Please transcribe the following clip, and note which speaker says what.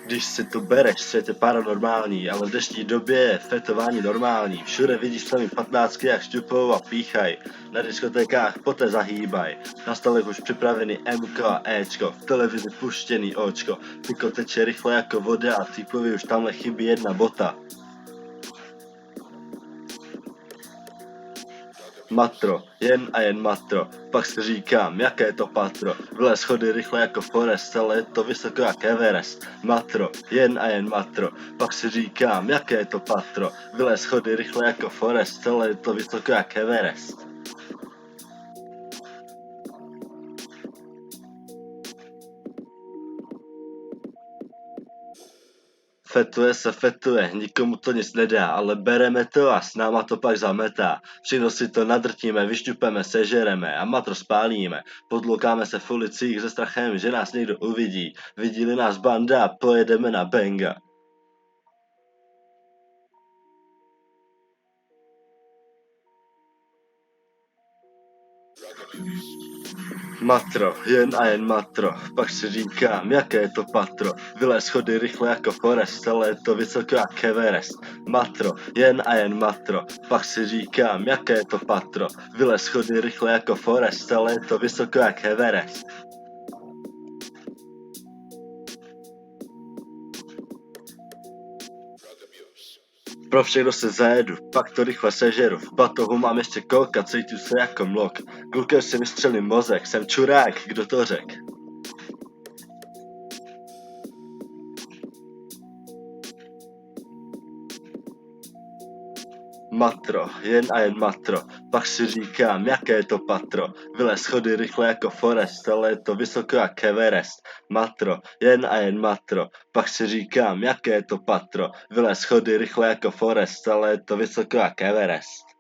Speaker 1: Když si to bereš, svět je paranormální, ale v dnešní době je fetování normální. Všude vidíš sami 15, jak šťupou a píchaj. Na diskotékách poté zahýbaj. Na stolech už připravený Mko a Ečko, v televizi puštěný Očko. Piko teče rychle jako voda a typovi už tamhle chybí jedna bota. Matro, jen a jen matro, pak si říkám, jaké to patro. Vylez schody rychle jako Forest, ale je to vysoko jak Everest. Matro, jen a jen matro, pak si říkám, jaké to patro. Vylez schody rychle jako Forest, ale je to vysoko jak Everest. Fetuje, nikomu to nic nedá, ale bereme to a s náma to pak zametá. Všechno si to nadrtíme, vyšťupeme, sežereme a matro spálíme. Podloukáme se v ulicích se strachem, že nás někdo uvidí. Vidí-li nás banda, pojedeme na benga. Matro, jen a jen matro, pak si říkám, jaké je to patro. Vylez schody rychle jako Forest, ale je to vysoko jak Everest. Matro, jen a jen matro, pak si říkám, jaké je to patro. Vylez schody rychle jako Forest, ale je to vysoko jak Everest. Pro všechno se zajedu, pak to rychle sežeru. V batohu mám ještě kolka, cítím se jako mlok. Klukem si vystřelím mozek, jsem čurák, kdo to řek? Matro, jen a jen matro, pak si říkám, jaké je to patro. Vylez schody rychle jako Forest, ale je to vysoko jak Everest. Matro, jen a jen matro, pak si říkám, jaké je to patro. Vylez schody rychle jako Forest, ale je to vysoko jak Everest.